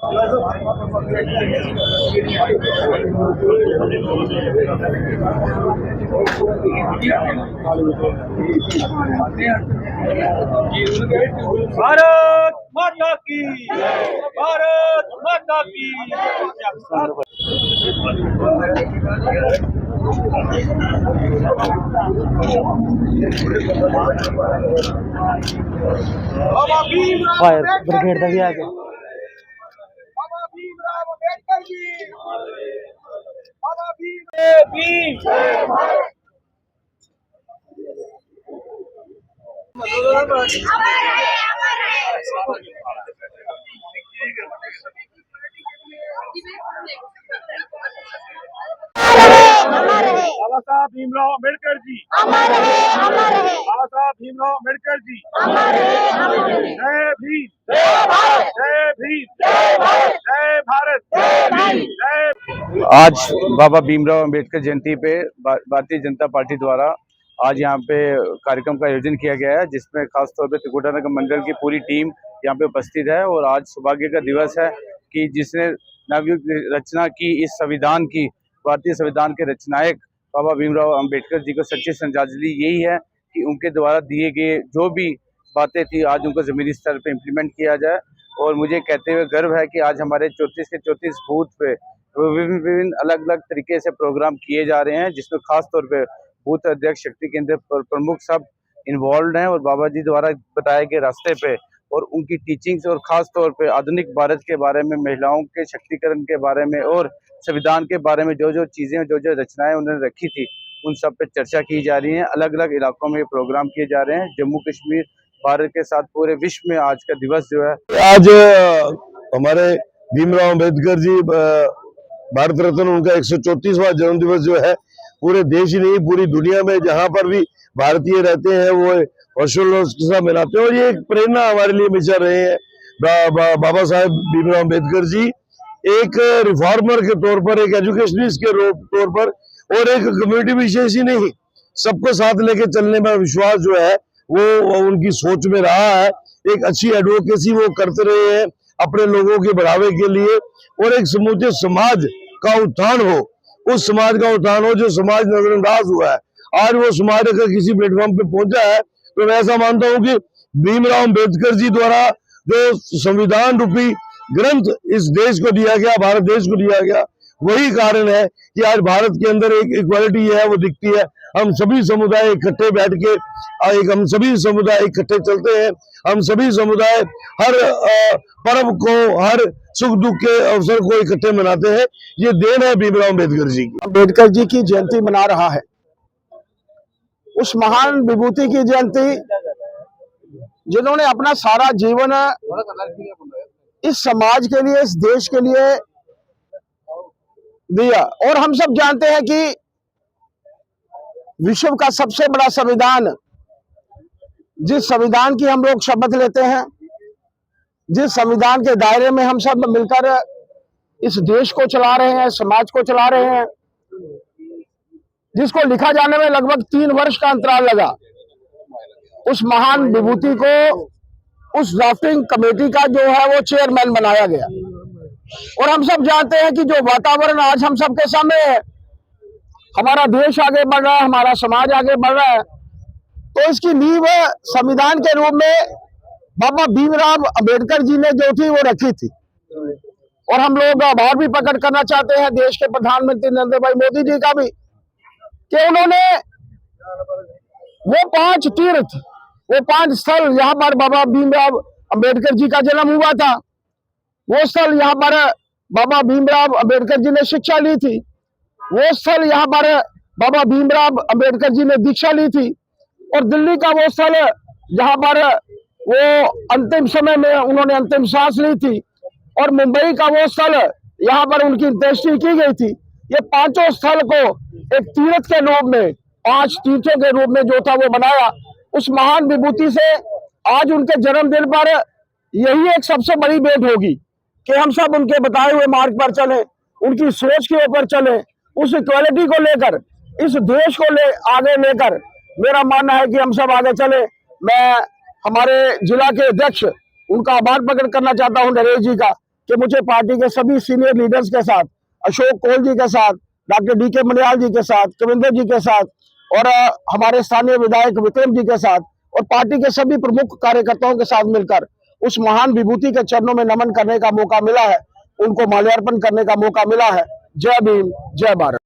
भारत माता की, भारत माता की। बाबा भीमराव फायर ब्रिगेड का भी आ गया। बाबा भीमराव अम्बेडकर जी, बाबा भीम। बाबा साहब भीमराव अम्बेडकर जी, बाबा साहब भीमराव अम्बेडकर जी, जय भीम, जय भीम, जय भारत, जय। आज बाबा भीमराव अम्बेडकर जयंती पे भारतीय जनता पार्टी द्वारा आज यहाँ पे कार्यक्रम का आयोजन किया गया है, जिसमें खासतौर पे त्रिकुटा नगर मंडल की पूरी टीम यहाँ पे उपस्थित है। और आज सौभाग्य का दिवस है कि जिसने नवयुग रचना की, इस संविधान की, भारतीय संविधान के रचनायक बाबा भीमराव अम्बेडकर जी को सच्ची श्रद्धांजलि यही है कि उनके द्वारा दिए गए जो भी बातें थी आज उनको जमीनी स्तर पे इम्प्लीमेंट किया जाए। और मुझे कहते हुए गर्व है कि आज हमारे 34 के 34 बूथ पे विभिन्न अलग अलग तरीके से प्रोग्राम किए जा रहे हैं, जिसमें खास तौर पे बूथ अध्यक्ष, शक्ति केंद्र प्रमुख सब इन्वॉल्व हैं। और बाबा जी द्वारा बताए गए रास्ते पे और उनकी टीचिंग्स और खास तौर पे आधुनिक भारत के बारे में, महिलाओं के शक्तिकरण के बारे में और संविधान के बारे में जो जो चीजें, जो जो रचनाएं उन्होंने रखी थी, उन सब पे चर्चा की जा रही है। अलग अलग इलाकों में ये प्रोग्राम किए जा रहे हैं। जम्मू कश्मीर, भारत के साथ पूरे विश्व में आज का दिवस जो है, आज हमारे भीमराव अम्बेडकर जी भारत रत्न, उनका 134वां जन्म दिवस जो है पूरे देश ही नहीं पूरी दुनिया में जहां पर भी भारतीय रहते हैं वो हर्षोल्लास के साथ मनाते हैं। और ये एक प्रेरणा हमारे लिए हमेशा रहे हैं। बाबा साहेब भीमराव अम्बेडकर जी एक रिफॉर्मर के तौर पर, एक एजुकेशनिस्ट के तौर पर और एक कम्युनिटी विशेष ही नहीं, सबको साथ लेके चलने में विश्वास जो है वो उनकी सोच में रहा है। एक अच्छी एडवोकेसी वो करते रहे हैं अपने लोगों के बढ़ावे के लिए, और एक समूचे समाज का उत्थान हो, उस समाज का उत्थान हो जो समाज नजरअंदाज हुआ है। आज वो समाज अगर किसी प्लेटफॉर्म पे पहुंचा है तो मैं ऐसा मानता हूं कि भीमराव अम्बेडकर जी द्वारा जो संविधान रूपी ग्रंथ इस देश को दिया गया, भारत देश को दिया गया, वही कारण है कि आज भारत के अंदर एक इक्वालिटी है वो दिखती है। हम सभी समुदाय इकट्ठे बैठ के हम सभी समुदाय इकट्ठे चलते हैं। हम सभी समुदाय हर पर्व को, हर सुख दुख के अवसर को इकट्ठे मनाते हैं। ये देन है भीमराव अम्बेडकर जी की। अम्बेडकर जी की जयंती मना रहा है, उस महान विभूति की जयंती जिन्होंने अपना सारा जीवन इस समाज के लिए, इस देश के लिए दिया। और हम सब जानते हैं कि विश्व का सबसे बड़ा संविधान, जिस संविधान की हम लोग शपथ लेते हैं, जिस संविधान के दायरे में हम सब मिलकर इस देश को चला रहे हैं, समाज को चला रहे हैं, जिसको लिखा जाने में लगभग 3 वर्ष का अंतराल लगा, उस महान विभूति को उस ड्राफ्टिंग कमेटी का जो है वो चेयरमैन बनाया गया। और हम सब जानते हैं कि जो वातावरण आज हम सबके सामने है, हमारा देश आगे बढ़ रहा है, हमारा समाज आगे बढ़ रहा है, तो इसकी नींव संविधान के रूप में बाबा भीमराव अम्बेडकर जी ने जो थी वो रखी थी। और हम लोग आभार भी प्रकट करना चाहते हैं देश के प्रधानमंत्री नरेंद्र भाई मोदी जी का भी, कि उन्होंने वो 5 तीर्थ, वो 5 स्थल यहाँ पर बाबा भीमराव अम्बेडकर जी का जन्म हुआ था, वो स्थल यहाँ पर बाबा भीमराव अम्बेडकर जी ने शिक्षा ली थी, वो स्थल यहाँ पर बाबा भीमराव अम्बेडकर जी ने दीक्षा ली थी, और दिल्ली का वो स्थल जहाँ पर वो अंतिम समय में उन्होंने अंतिम सांस ली थी, और मुंबई का वो स्थल यहाँ पर उनकी अंत्येष्टि की गई थी। ये 5 स्थल को एक तीर्थ के रूप में, 5 तीर्थों के रूप में जो था वो बनाया। उस महान विभूति से आज उनके जन्मदिन पर यही एक सबसे बड़ी भेंट होगी कि हम सब उनके बताए हुए मार्ग पर चले, उनकी सोच के ऊपर चले, उस इक्वालिटी को लेकर, इस देश को आगे लेकर मेरा मानना है कि हम सब आगे चले। मैं हमारे जिला के अध्यक्ष, उनका आभार प्रकट करना चाहता हूं नरेश जी का, कि मुझे पार्टी के सभी सीनियर लीडर्स के साथ, अशोक कोल जी के साथ, डॉक्टर डी के मनियाल जी के साथ, कविंदर जी के साथ और हमारे स्थानीय विधायक विक्रम जी के साथ और पार्टी के सभी प्रमुख कार्यकर्ताओं के साथ मिलकर उस महान विभूति के चरणों में नमन करने का मौका मिला है, उनको माल्यार्पण करने का मौका मिला है। जय भीम, जय भारत।